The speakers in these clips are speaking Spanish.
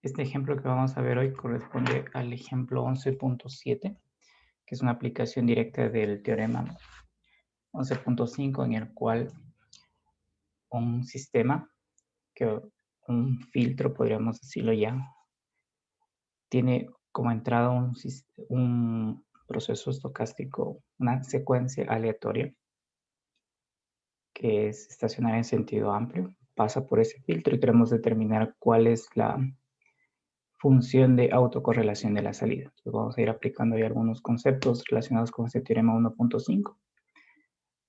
Este ejemplo que vamos a ver hoy corresponde al ejemplo 11.7, que es una aplicación directa del teorema 11.5, en el cual un sistema, que un filtro, podríamos decirlo ya, tiene como entrada un proceso estocástico, una secuencia aleatoria que es estacionaria en sentido amplio, pasa por ese filtro y queremos determinar cuál es la función de autocorrelación de la salida. Entonces vamos a ir aplicando ahí algunos conceptos relacionados con este teorema 1.5,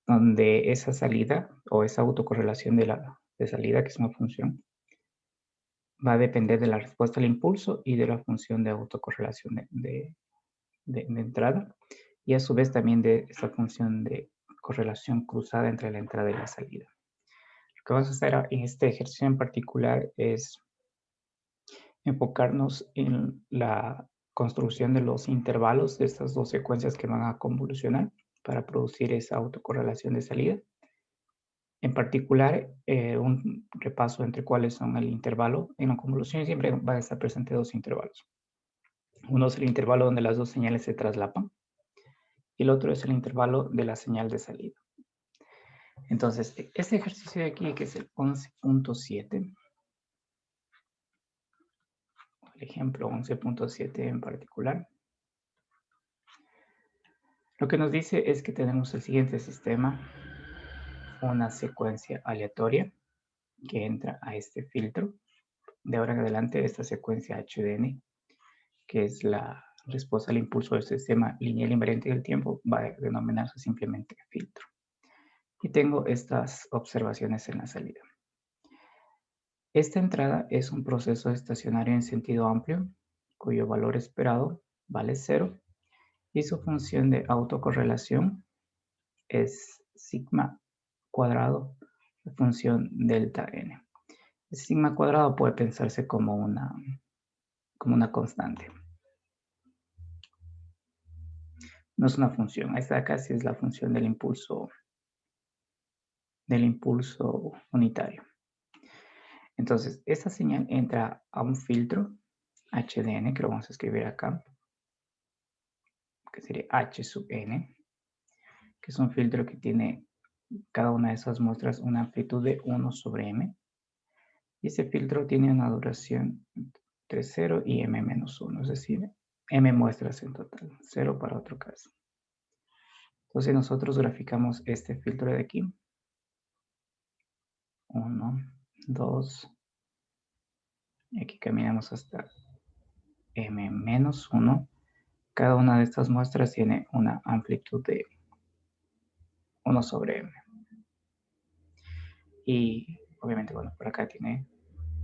donde esa salida o esa autocorrelación de salida, que es una función, va a depender de la respuesta al impulso y de la función de autocorrelación de entrada, y a su vez también de esa función de correlación cruzada entre la entrada y la salida. Lo que vamos a hacer en este ejercicio en particular es enfocarnos en la construcción de los intervalos de estas dos secuencias que van a convolucionar para producir esa autocorrelación de salida. En particular, un repaso entre cuáles son el intervalo. En la convolución siempre van a estar presentes dos intervalos. Uno es el intervalo donde las dos señales se traslapan y el otro es el intervalo de la señal de salida. Entonces, este ejercicio de aquí, que es el 11.7, el ejemplo 11.7 en particular, lo que nos dice es que tenemos el siguiente sistema, una secuencia aleatoria que entra a este filtro. De ahora en adelante, esta secuencia HDN, que es la respuesta al impulso del sistema lineal invariante del tiempo, va a denominarse simplemente filtro. Y tengo estas observaciones en la salida. Esta entrada es un proceso estacionario en sentido amplio, cuyo valor esperado vale 0, y su función de autocorrelación es sigma cuadrado de función delta n. El sigma cuadrado puede pensarse como una constante. No es una función. Esta de acá sí es la función del impulso unitario. Entonces, esta señal entra a un filtro HDN, que lo vamos a escribir acá, que sería H sub n, que es un filtro que tiene cada una de esas muestras una amplitud de 1 sobre m. Y ese filtro tiene una duración entre 0 y m menos 1, es decir, m muestras en total, 0 para otro caso. Entonces nosotros graficamos este filtro de aquí. 1, 2, y aquí caminamos hasta m menos 1. Cada una de estas muestras tiene una amplitud de 1 sobre m. Y obviamente, bueno, por acá tiene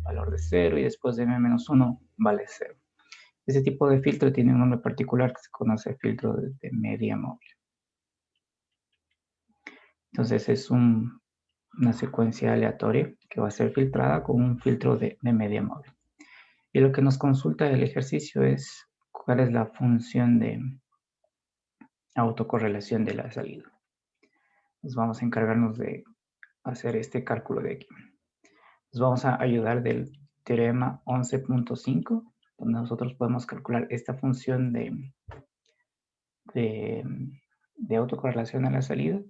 valor de 0 y después de m menos 1 vale 0. Ese tipo de filtro tiene un nombre particular que se conoce filtro de media móvil. Entonces es una secuencia aleatoria que va a ser filtrada con un filtro de media móvil. Y lo que nos consulta el ejercicio es cuál es la función de autocorrelación de la salida. Nos vamos a encargarnos de hacer este cálculo de aquí. Nos vamos a ayudar del teorema 11.5, donde nosotros podemos calcular esta función de autocorrelación a la salida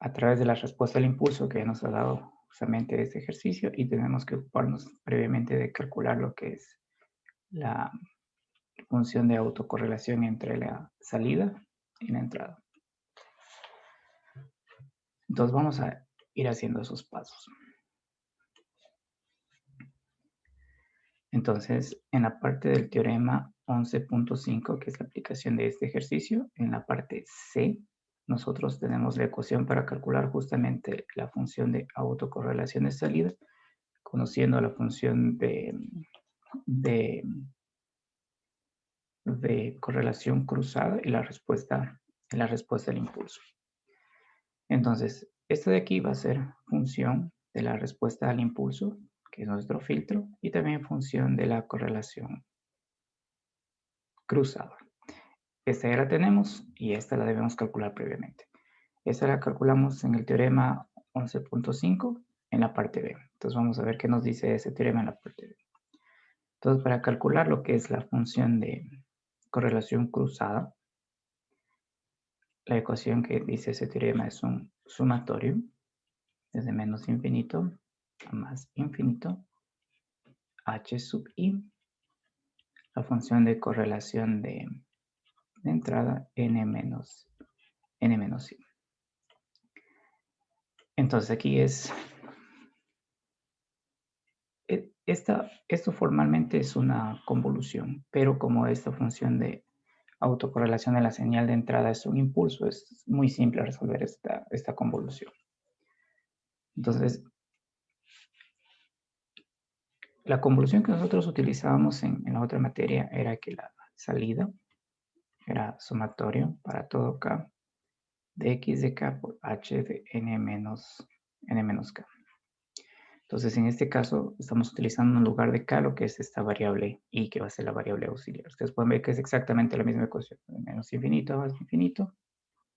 a través de la respuesta al impulso que nos ha dado justamente este ejercicio, y tenemos que ocuparnos previamente de calcular lo que es la función de autocorrelación entre la salida y la entrada. Entonces vamos a ir haciendo esos pasos. Entonces, en la parte del teorema 11.5, que es la aplicación de este ejercicio, en la parte C, nosotros tenemos la ecuación para calcular justamente la función de autocorrelación de salida, conociendo la función de correlación cruzada y la respuesta al impulso. Entonces, esto de aquí va a ser función de la respuesta al impulso, que es nuestro filtro, y también función de la correlación cruzada. Esta ya la tenemos y esta la debemos calcular previamente. Esta la calculamos en el teorema 11.5 en la parte B. Entonces vamos a ver qué nos dice ese teorema en la parte B. Entonces, para calcular lo que es la función de correlación cruzada, la ecuación que dice ese teorema es un sumatorio desde menos infinito a más infinito, h sub i, la función de correlación de entrada n menos i. Entonces aquí es, esto formalmente es una convolución, pero como esta función de autocorrelación de la señal de entrada es un impulso, es muy simple resolver esta convolución. Entonces, la convolución que nosotros utilizábamos en la otra materia era que la salida era sumatorio para todo k de x de k por h de n menos k. Entonces, en este caso, estamos utilizando en lugar de k lo que es esta variable y que va a ser la variable auxiliar. Ustedes pueden ver que es exactamente la misma ecuación. De menos infinito a más infinito,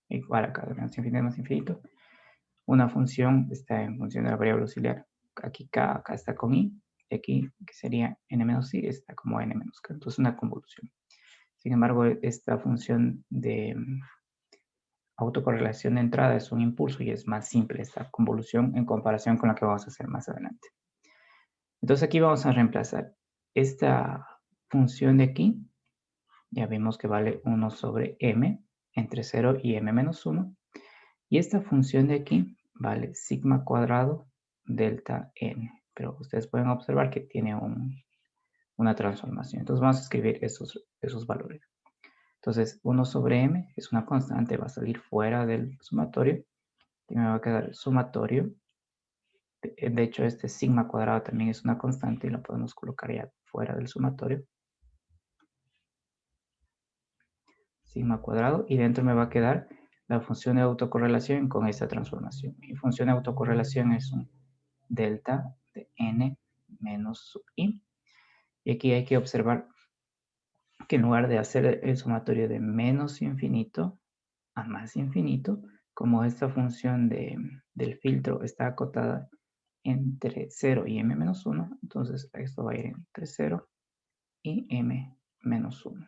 igual a k de menos infinito a más infinito. Una función está en función de la variable auxiliar. Aquí k, acá está con i. Y aquí, que sería n menos i, está como n menos k. Entonces, una convolución. Sin embargo, esta función de autocorrelación de entrada es un impulso y es más simple esta convolución en comparación con la que vamos a hacer más adelante. Entonces aquí vamos a reemplazar esta función de aquí. Ya vimos que vale 1 sobre m entre 0 y m menos 1. Y esta función de aquí vale sigma cuadrado delta n. Pero ustedes pueden observar que tiene una transformación. Entonces vamos a escribir esos valores. Entonces 1 sobre m es una constante, va a salir fuera del sumatorio. Y me va a quedar el sumatorio. De hecho, este sigma cuadrado también es una constante y lo podemos colocar ya fuera del sumatorio. Sigma cuadrado. Y dentro me va a quedar la función de autocorrelación con esta transformación. Mi función de autocorrelación es un delta de n menos sub i. Y aquí hay que observar que en lugar de hacer el sumatorio de menos infinito a más infinito, como esta función del filtro está acotada entre 0 y m menos 1, entonces esto va a ir entre 0 y m menos 1.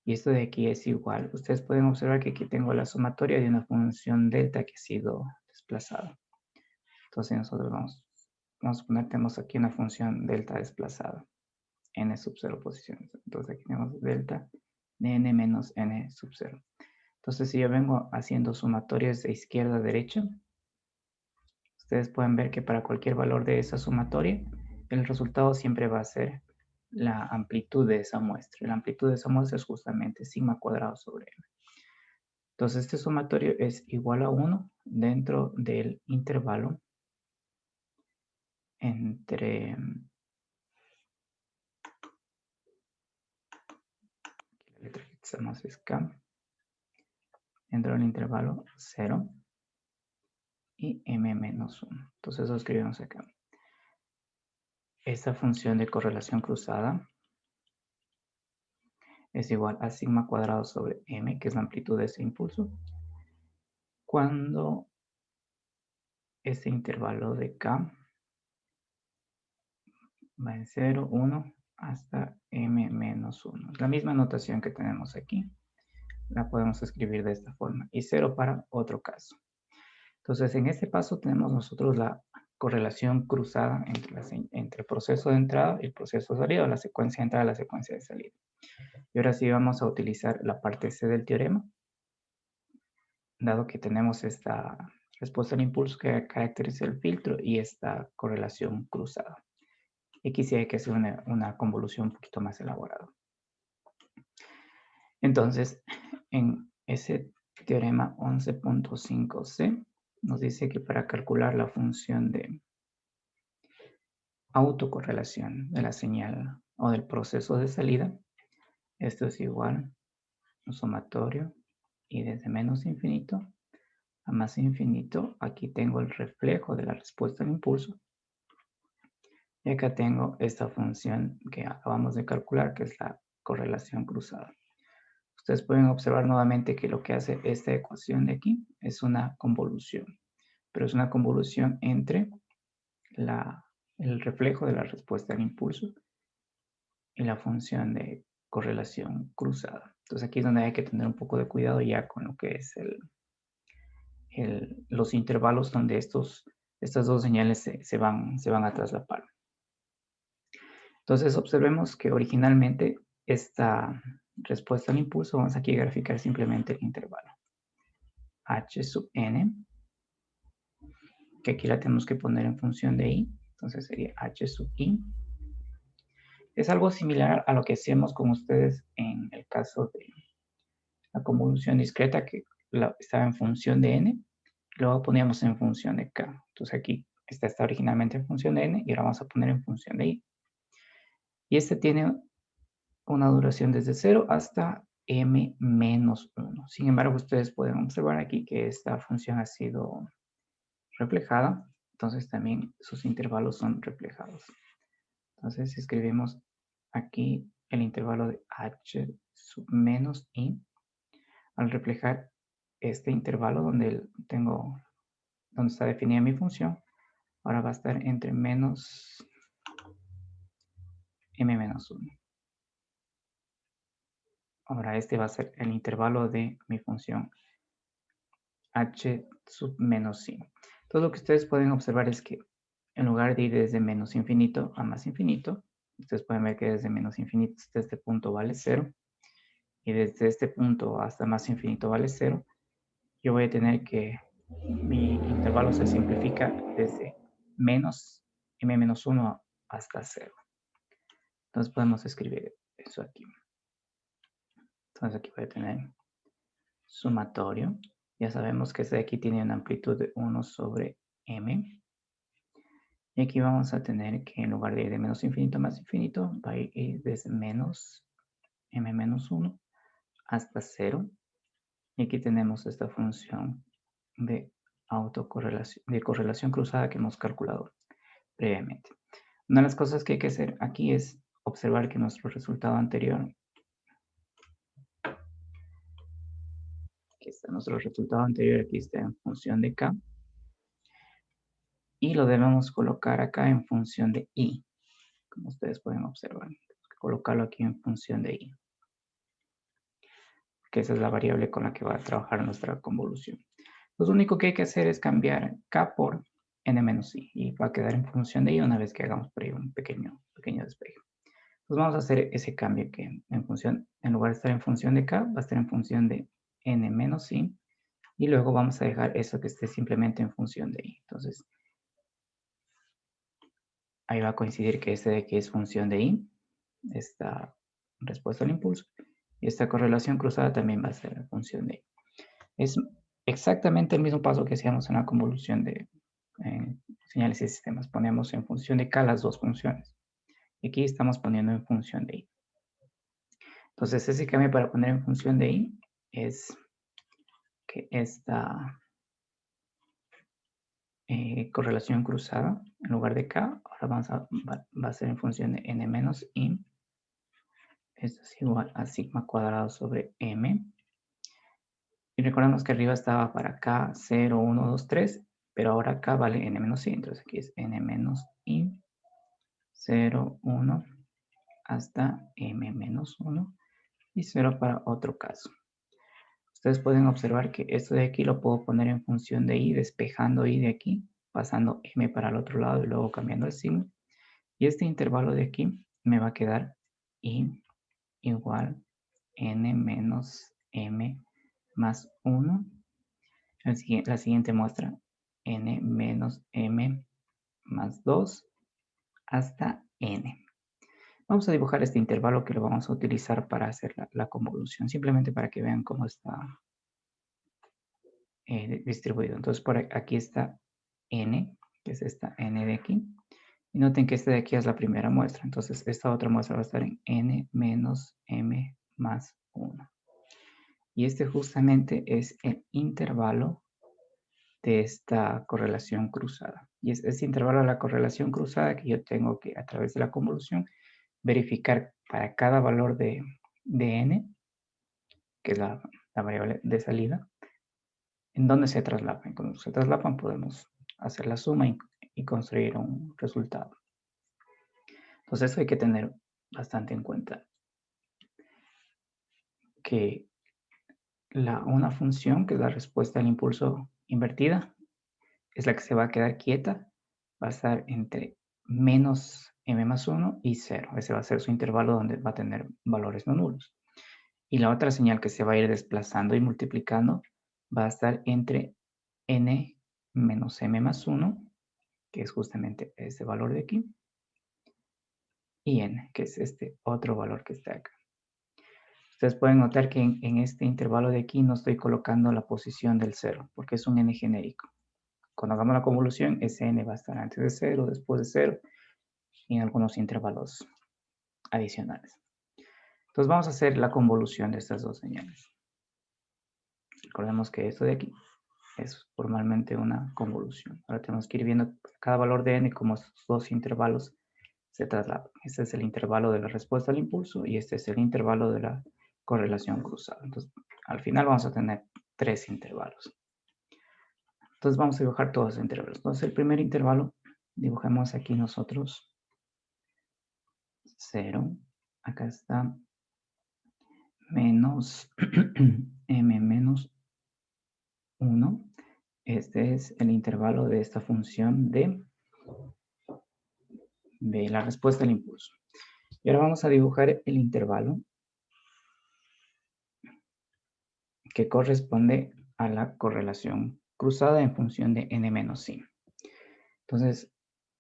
Y esto de aquí es igual. Ustedes pueden observar que aquí tengo la sumatoria de una función delta que ha sido desplazada. Entonces nosotros vamos a poner, tenemos aquí una función delta desplazada, n sub 0 posiciones. Entonces aquí tenemos delta de n menos n sub 0. Entonces si yo vengo haciendo sumatorias de izquierda a derecha, ustedes pueden ver que para cualquier valor de esa sumatoria, el resultado siempre va a ser la amplitud de esa muestra. La amplitud de esa muestra es justamente sigma cuadrado sobre m. Entonces este sumatorio es igual a 1 dentro del intervalo entre, la letra que usamos es k, dentro del intervalo 0 y m menos 1. Entonces lo escribimos acá. Esta función de correlación cruzada es igual a sigma cuadrado sobre m, que es la amplitud de ese impulso, cuando este intervalo de k va en 0, 1 hasta m menos 1. La misma notación que tenemos aquí, la podemos escribir de esta forma. Y 0 para otro caso. Entonces, en este paso tenemos nosotros la correlación cruzada entre el proceso de entrada y el proceso de salida, o la secuencia de entrada y la secuencia de salida. Y ahora sí vamos a utilizar la parte C del teorema, dado que tenemos esta respuesta al impulso que caracteriza el filtro y esta correlación cruzada. Y aquí sí hay que hacer una convolución un poquito más elaborada. Entonces, en ese teorema 11.5c nos dice que para calcular la función de autocorrelación de la señal o del proceso de salida, esto es igual a un sumatorio y desde menos infinito a más infinito, aquí tengo el reflejo de la respuesta al impulso. Y acá tengo esta función que acabamos de calcular, que es la correlación cruzada. Ustedes pueden observar nuevamente que lo que hace esta ecuación de aquí es una convolución, pero es una convolución entre el reflejo de la respuesta al impulso y la función de correlación cruzada. Entonces aquí es donde hay que tener un poco de cuidado ya con lo que es los intervalos donde estas dos señales se van a traslapar. Entonces observemos que originalmente esta respuesta al impulso, vamos aquí a graficar simplemente el intervalo h sub n, que aquí la tenemos que poner en función de i, entonces sería h sub i. Es algo similar a lo que hacemos con ustedes en el caso de la convolución discreta, que estaba en función de n, y luego poníamos en función de k. Entonces aquí está originalmente en función de n y ahora vamos a poner en función de i. Y este tiene una duración desde 0 hasta m menos 1. Sin embargo, ustedes pueden observar aquí que esta función ha sido reflejada, entonces también sus intervalos son reflejados. Entonces, si escribimos aquí el intervalo de h sub menos i, al reflejar este intervalo donde está definida mi función, ahora va a estar entre menos m menos 1. Ahora este va a ser el intervalo de mi función h sub menos i. Entonces lo que ustedes pueden observar es que en lugar de ir desde menos infinito a más infinito, ustedes pueden ver que desde menos infinito hasta este punto vale 0, y desde este punto hasta más infinito vale 0, yo voy a tener que mi intervalo se simplifica desde menos m menos 1 hasta 0. Entonces podemos escribir eso aquí. Entonces aquí voy a tener sumatorio. Ya sabemos que este de aquí tiene una amplitud de 1 sobre m. Y aquí vamos a tener que en lugar de ir de menos infinito a más infinito, va a ir desde menos m menos 1 hasta 0. Y aquí tenemos esta función de correlación cruzada que hemos calculado previamente. Una de las cosas que hay que hacer aquí es observar que nuestro resultado anterior, aquí está en función de k, y lo debemos colocar acá en función de i, como ustedes pueden observar. Tenemos que colocarlo aquí en función de i, que esa es la variable con la que va a trabajar nuestra convolución. Lo único que hay que hacer es cambiar k por n menos i, y va a quedar en función de i una vez que hagamos por ahí un pequeño despejo. Pues vamos a hacer ese cambio que en lugar de estar en función de k, va a estar en función de n menos i, y luego vamos a dejar eso que esté simplemente en función de i. Entonces, ahí va a coincidir que este de aquí es función de i, esta respuesta al impulso, y esta correlación cruzada también va a ser en función de i. Es exactamente el mismo paso que hacíamos en la convolución de señales y sistemas. Ponemos en función de k las dos funciones. Y aquí estamos poniendo en función de i. Entonces, ese cambio para poner en función de i es que esta correlación cruzada, en lugar de k, ahora va a ser en función de n menos i. Esto es igual a sigma cuadrado sobre m. Y recordemos que arriba estaba para k 0, 1, 2, 3, pero ahora k vale n menos i. Entonces aquí es n menos i, 0, 1, hasta m menos 1 y 0 para otro caso. Ustedes pueden observar que esto de aquí lo puedo poner en función de i, despejando i de aquí, pasando m para el otro lado y luego cambiando el signo. Y este intervalo de aquí me va a quedar i igual n menos m más 1. La siguiente muestra, n menos m más 2 hasta n. Vamos a dibujar este intervalo que lo vamos a utilizar para hacer la convolución, simplemente para que vean cómo está distribuido. Entonces, por aquí está n, que es esta n de aquí. Y noten que esta de aquí es la primera muestra. Entonces, esta otra muestra va a estar en n menos m más 1. Y este justamente es el intervalo de esta correlación cruzada. Y es este intervalo de la correlación cruzada que yo tengo que, a través de la convolución, verificar para cada valor de n, que es la variable de salida, en dónde se traslapan. Cuando se traslapan podemos hacer la suma y construir un resultado. Entonces eso hay que tener bastante en cuenta que una función, que es la respuesta al impulso invertida, es la que se va a quedar quieta, va a estar entre menos m más 1 y 0. Ese va a ser su intervalo donde va a tener valores no nulos. Y la otra señal que se va a ir desplazando y multiplicando va a estar entre n menos m más 1, que es justamente este valor de aquí, y n, que es este otro valor que está acá. Ustedes pueden notar que en este intervalo de aquí no estoy colocando la posición del 0, porque es un n genérico. Cuando hagamos la convolución, ese n va a estar antes de 0, después de 0, y en algunos intervalos adicionales. Entonces vamos a hacer la convolución de estas dos señales. Recordemos que esto de aquí es formalmente una convolución. Ahora tenemos que ir viendo cada valor de n como estos dos intervalos se trasladan. Este es el intervalo de la respuesta al impulso y este es el intervalo de la correlación cruzada. Entonces, al final vamos a tener 3 intervalos. Entonces vamos a dibujar todos los intervalos. Entonces el primer intervalo, dibujemos aquí nosotros 0. Acá está menos m menos 1. Este es el intervalo de esta función de la respuesta al impulso. Y ahora vamos a dibujar el intervalo que corresponde a la correlación cruzada en función de n menos i. Entonces,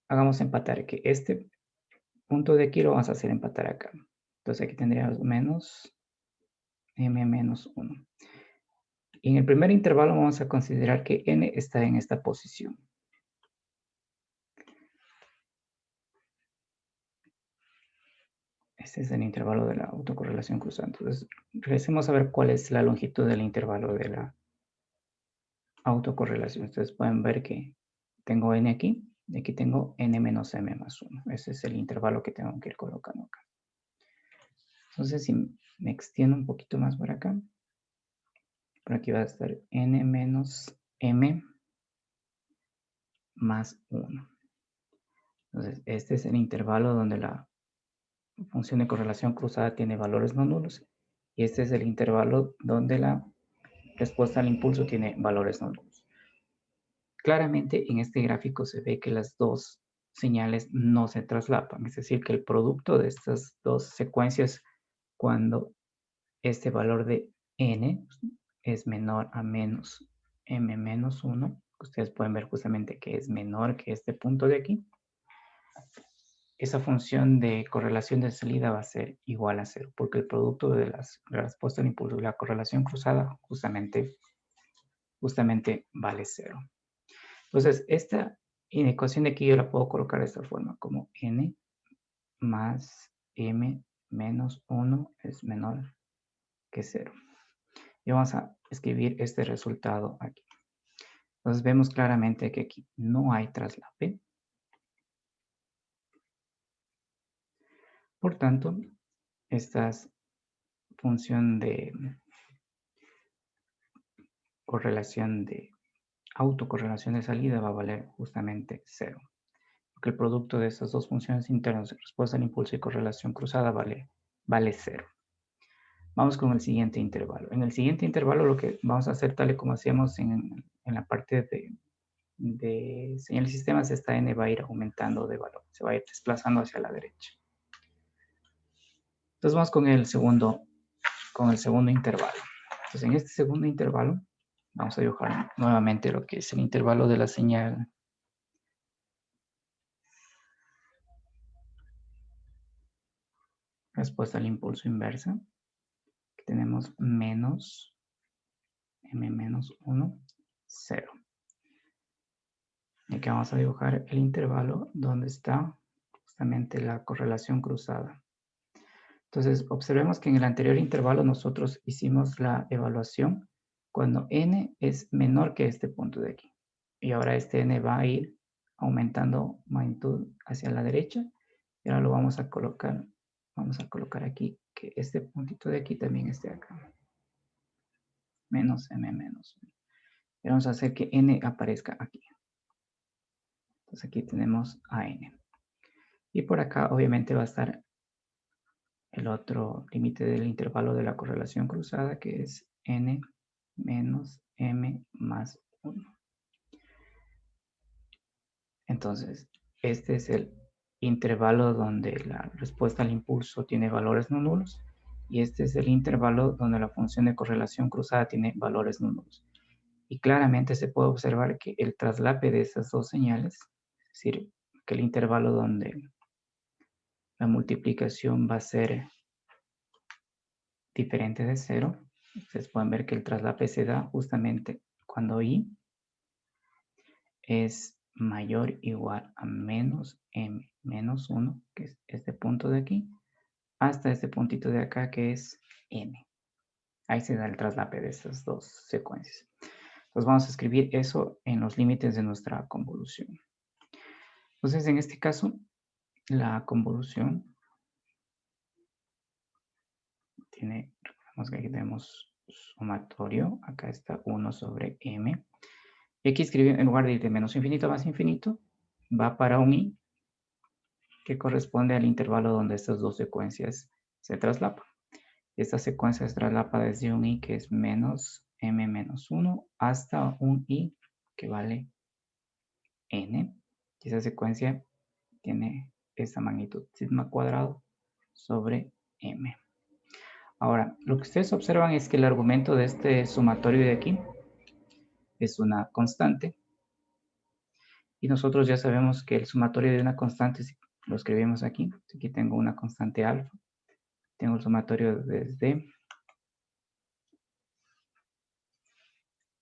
hagamos empatar que este punto de aquí lo vamos a hacer empatar acá. Entonces aquí tendríamos menos m menos 1. Y en el primer intervalo vamos a considerar que n está en esta posición. Este es el intervalo de la autocorrelación cruzada. Entonces, regresemos a ver cuál es la longitud del intervalo de la autocorrelación. Ustedes pueden ver que tengo n aquí, y aquí tengo n menos m más 1. Ese es el intervalo que tengo que ir colocando acá. Entonces, si me extiendo un poquito más por acá, por aquí va a estar n menos m más 1. Entonces, este es el intervalo donde la función de correlación cruzada tiene valores no nulos. Y este es el intervalo donde la respuesta al impulso tiene valores no nulos. Claramente en este gráfico se ve que las dos señales no se traslapan, es decir, que el producto de estas dos secuencias, cuando este valor de n es menor a menos m menos 1, ustedes pueden ver justamente que es menor que este punto de aquí, esa función de correlación de salida va a ser igual a 0, porque el producto de la respuesta al impulso y la correlación cruzada justamente vale 0. Entonces, esta ecuación de aquí yo la puedo colocar de esta forma, como n más m menos 1 es menor que 0. Y vamos a escribir este resultado aquí. Entonces vemos claramente que aquí no hay traslape. Por tanto, esta función de correlación de autocorrelación de salida va a valer justamente 0. Porque el producto de estas dos funciones internas, respuesta al impulso y correlación cruzada, vale 0. Vamos con el siguiente intervalo. En el siguiente intervalo lo que vamos a hacer, tal y como hacíamos en la parte de señales y sistemas, esta n va a ir aumentando de valor, se va a ir desplazando hacia la derecha. Entonces vamos con el segundo intervalo. Entonces en este segundo intervalo vamos a dibujar nuevamente lo que es el intervalo de la señal respuesta al impulso inversa, que tenemos menos m menos 1, 0. Y aquí vamos a dibujar el intervalo donde está justamente la correlación cruzada. Entonces, observemos que en el anterior intervalo nosotros hicimos la evaluación cuando n es menor que este punto de aquí. Y ahora este n va a ir aumentando magnitud hacia la derecha. Y ahora lo vamos a colocar aquí, que este puntito de aquí también esté acá. Menos m menos 1. Y vamos a hacer que n aparezca aquí. Entonces aquí tenemos a n. Y por acá obviamente va a estar el otro límite del intervalo de la correlación cruzada, que es n menos m más 1. Entonces, este es el intervalo donde la respuesta al impulso tiene valores no nulos, y este es el intervalo donde la función de correlación cruzada tiene valores no nulos. Y claramente se puede observar que el traslape de esas dos señales, es decir, que el intervalo donde la multiplicación va a ser diferente de 0, ustedes pueden ver que el traslape se da justamente cuando i es mayor o igual a menos m menos 1, que es este punto de aquí, hasta este puntito de acá, que es n. Ahí se da el traslape de estas dos secuencias. Entonces vamos a escribir eso en los límites de nuestra convolución. Entonces, en este caso, la convolución tiene, recordemos que aquí tenemos sumatorio, acá está 1 sobre m. Y aquí escribir, en lugar de ir de menos infinito a más infinito, va para un i, que corresponde al intervalo donde estas dos secuencias se traslapan. Esta secuencia se traslapa desde un i que es menos m menos 1 hasta un i que vale n. Y esa secuencia tiene esa magnitud, sigma cuadrado sobre m. Ahora, lo que ustedes observan es que el argumento de este sumatorio de aquí es una constante. Y nosotros ya sabemos que el sumatorio de una constante, si lo escribimos aquí, aquí tengo una constante alfa, tengo el sumatorio desde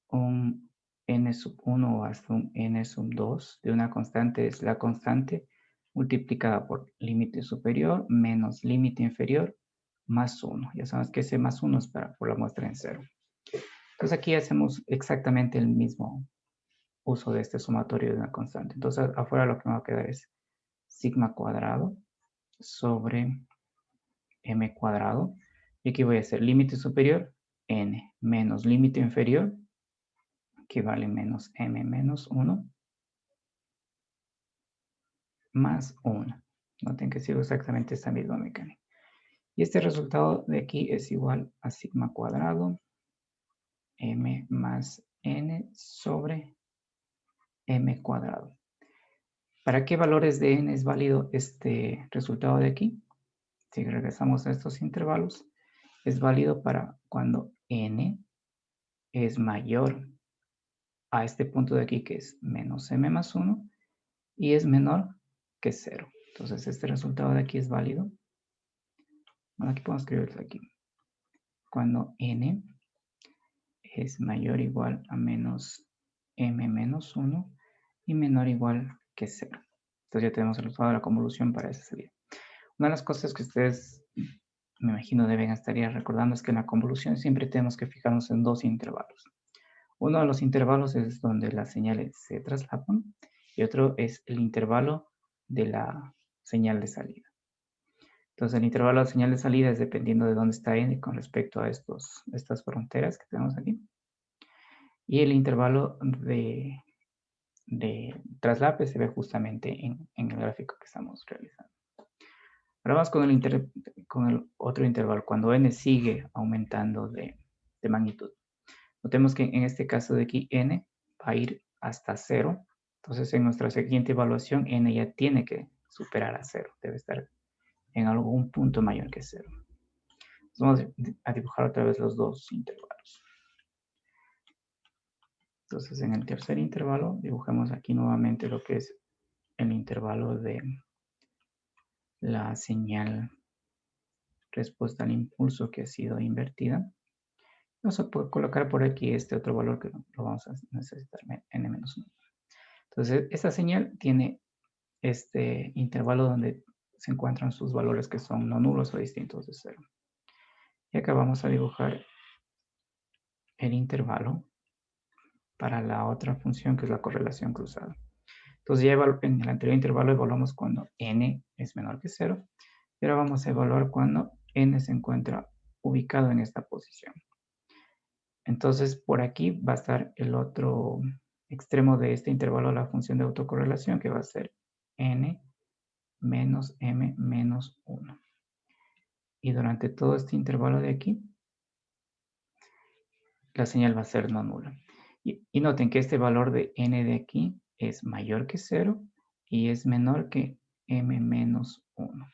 un n sub 1 hasta un n sub 2 de una constante es la constante multiplicada por límite superior menos límite inferior más 1. Ya sabemos que ese más 1 es por la muestra en 0. Entonces aquí hacemos exactamente el mismo uso de este sumatorio de una constante. Entonces afuera lo que me va a quedar es sigma cuadrado sobre m cuadrado. Y aquí voy a hacer límite superior n menos límite inferior, que vale menos m menos 1, más 1. Noten que sigo exactamente esta misma mecánica. Y este resultado de aquí es igual a sigma cuadrado m más n sobre m cuadrado. ¿Para qué valores de n es válido este resultado de aquí? Si regresamos a estos intervalos, es válido para cuando n es mayor a este punto de aquí, que es menos m más 1, y es menor que 0. Entonces, este resultado de aquí es válido. Bueno, aquí podemos escribirlo aquí. Cuando n es mayor o igual a menos m menos 1 y menor o igual que 0. Entonces ya tenemos el resultado de la convolución para esa salida. Una de las cosas que ustedes, me imagino, deben estar recordando es que en la convolución siempre tenemos que fijarnos en dos intervalos. Uno de los intervalos es donde las señales se traslapan y otro es el intervalo de la señal de salida. Entonces el intervalo de la señal de salida es dependiendo de dónde está n con respecto a estas fronteras que tenemos aquí. Y el intervalo de traslape se ve justamente en el gráfico que estamos realizando. Ahora vamos con el otro intervalo, cuando n sigue aumentando de magnitud. Notemos que en este caso de aquí n va a ir hasta 0. Entonces en nuestra siguiente evaluación n ya tiene que superar a 0. Debe estar en algún punto mayor que 0. Vamos a dibujar otra vez los dos intervalos. Entonces en el tercer intervalo dibujamos aquí nuevamente lo que es el intervalo de la señal respuesta al impulso que ha sido invertida. Vamos a colocar por aquí este otro valor que lo vamos a necesitar, n-1. Entonces, esta señal tiene este intervalo donde se encuentran sus valores que son no nulos o distintos de 0. Y acá vamos a dibujar el intervalo para la otra función que es la correlación cruzada. Entonces, ya en el anterior intervalo evaluamos cuando n es menor que 0. Y ahora vamos a evaluar cuando n se encuentra ubicado en esta posición. Entonces, por aquí va a estar el otro extremo de este intervalo de la función de autocorrelación, que va a ser n menos m menos 1. Y durante todo este intervalo de aquí, la señal va a ser no nula. Y noten que este valor de n de aquí es mayor que 0 y es menor que m menos 1.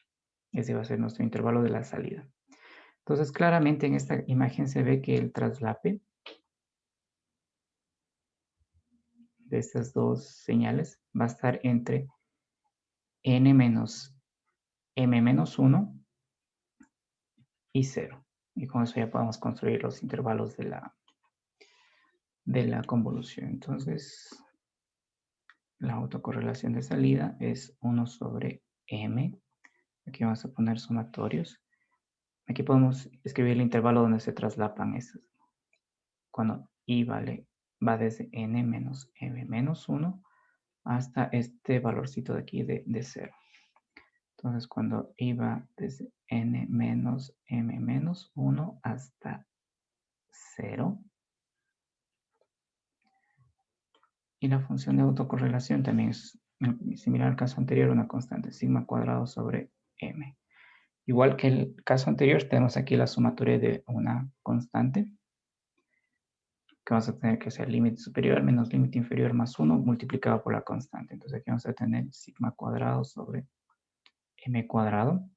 Ese va a ser nuestro intervalo de la salida. Entonces, claramente en esta imagen se ve que el traslape de estas dos señales va a estar entre n menos m menos 1 y 0. Y con eso ya podemos construir los intervalos de la convolución. Entonces, la autocorrelación de salida es 1 sobre m. Aquí vamos a poner sumatorios. Aquí podemos escribir el intervalo donde se traslapan estos. Cuando i va desde n menos m menos 1 hasta este valorcito de aquí de 0. Entonces, cuando i va desde n menos m menos 1 hasta 0. Y la función de autocorrelación también es similar al caso anterior, una constante, sigma cuadrado sobre m. Igual que el caso anterior, tenemos aquí la sumatoria de una constante, que vamos a tener que hacer límite superior menos límite inferior más 1 multiplicado por la constante. Entonces aquí vamos a tener sigma cuadrado sobre m cuadrado.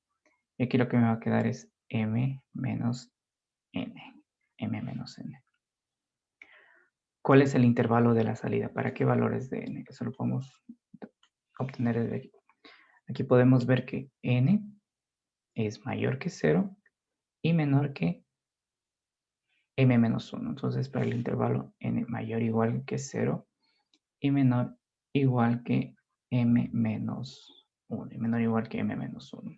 Y aquí lo que me va a quedar es m menos n. M menos n. ¿Cuál es el intervalo de la salida? ¿Para qué valores de n? Eso lo podemos obtener desde aquí. Aquí podemos ver que n es mayor que 0 y menor que m menos 1. Entonces, para el intervalo n mayor o igual que 0 y menor igual que m menos 1. Y menor o igual que m menos 1.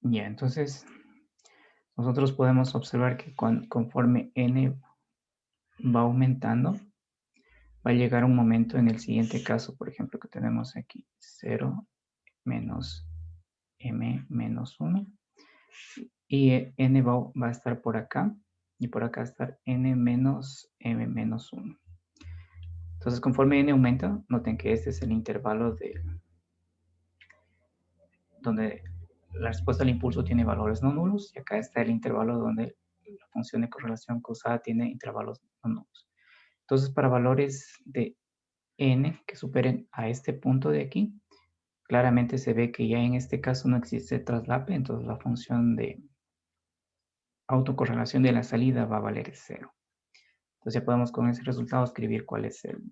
Ya, entonces, nosotros podemos observar que conforme n va aumentando, va a llegar un momento en el siguiente caso, por ejemplo, que tenemos aquí 0 menos m menos 1. Y n va a estar por acá. Y por acá estar n menos m menos 1. Entonces, conforme n aumenta, noten que este es el intervalo donde la respuesta al impulso tiene valores no nulos. Y acá está el intervalo donde la función de correlación causada tiene intervalos no nulos. Entonces, para valores de n que superen a este punto de aquí, claramente se ve que ya en este caso no existe traslape. Entonces, la función de autocorrelación de la salida va a valer 0. Entonces ya podemos con ese resultado escribir cuál es el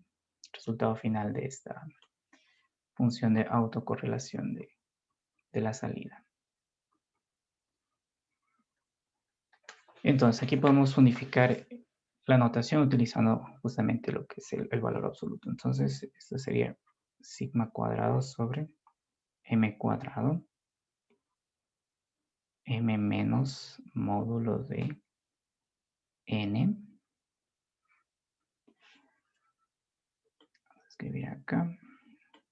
resultado final de esta función de autocorrelación de la salida. Entonces aquí podemos unificar la notación utilizando justamente lo que es el valor absoluto. Entonces esto sería sigma cuadrado sobre m cuadrado, m menos módulo de n. Vamos a escribir acá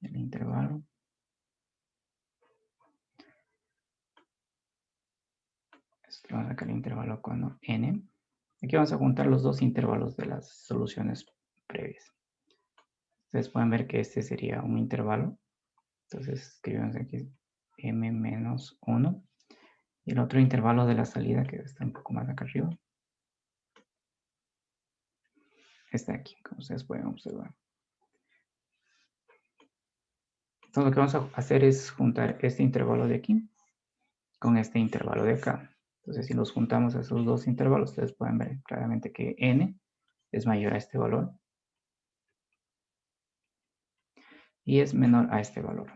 el intervalo. Vamos a sacar el intervalo cuando n. Aquí vamos a juntar los dos intervalos de las soluciones previas. Ustedes pueden ver que este sería un intervalo. Entonces escribimos aquí m menos 1. Y el otro intervalo de la salida, que está un poco más acá arriba, está aquí, como ustedes pueden observar. Entonces lo que vamos a hacer es juntar este intervalo de aquí con este intervalo de acá. Entonces si los juntamos a esos dos intervalos, ustedes pueden ver claramente que n es mayor a este valor y es menor a este valor.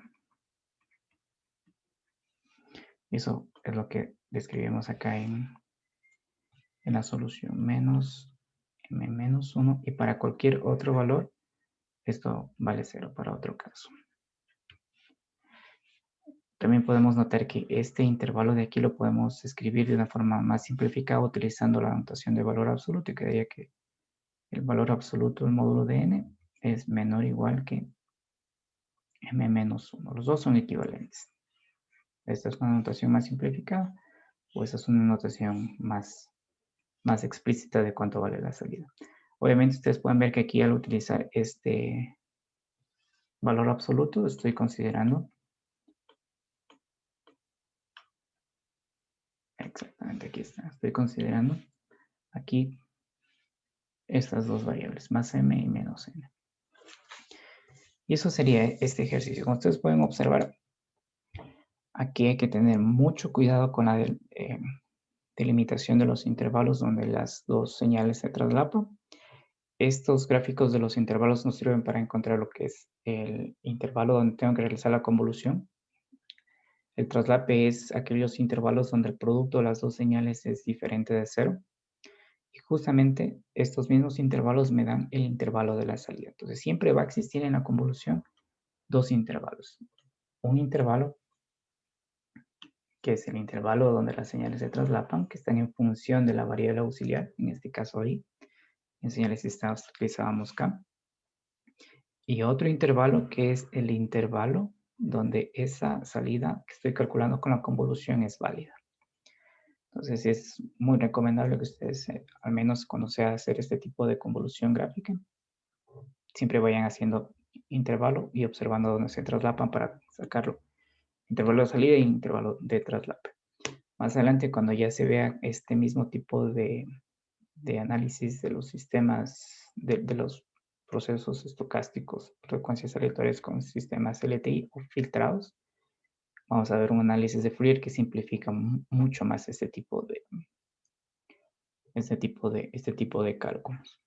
Eso es lo que describimos acá en la solución, menos m menos 1. Y para cualquier otro valor, esto vale 0 para otro caso. También podemos notar que este intervalo de aquí lo podemos escribir de una forma más simplificada utilizando la notación de valor absoluto, y quedaría que el valor absoluto del módulo de n es menor o igual que m menos 1. Los dos son equivalentes. Esta es una notación más simplificada, o esta es una notación más explícita de cuánto vale la salida. Obviamente ustedes pueden ver que aquí al utilizar este valor absoluto, estoy considerando exactamente, aquí está. Estoy considerando aquí estas dos variables, más m y menos n. Y eso sería este ejercicio. Como ustedes pueden observar, aquí hay que tener mucho cuidado con la delimitación de los intervalos donde las dos señales se traslapan. Estos gráficos de los intervalos nos sirven para encontrar lo que es el intervalo donde tengo que realizar la convolución. El traslape es aquellos intervalos donde el producto de las dos señales es diferente de cero. Y justamente estos mismos intervalos me dan el intervalo de la salida. Entonces siempre va a existir en la convolución dos intervalos. Un intervalo que es el intervalo donde las señales se traslapan, que están en función de la variable auxiliar, en este caso ahí. En señales estados utilizábamos K. Y otro intervalo que es el intervalo donde esa salida que estoy calculando con la convolución es válida. Entonces es muy recomendable que ustedes, al menos cuando sea hacer este tipo de convolución gráfica, siempre vayan haciendo intervalo y observando dónde se traslapan para sacarlo. Intervalo de salida y intervalo de traslape. Más adelante, cuando ya se vea este mismo tipo de análisis de los sistemas, de los procesos estocásticos, frecuencias aleatorias con sistemas LTI o filtrados, vamos a ver un análisis de Fourier que simplifica mucho más este tipo de cálculos.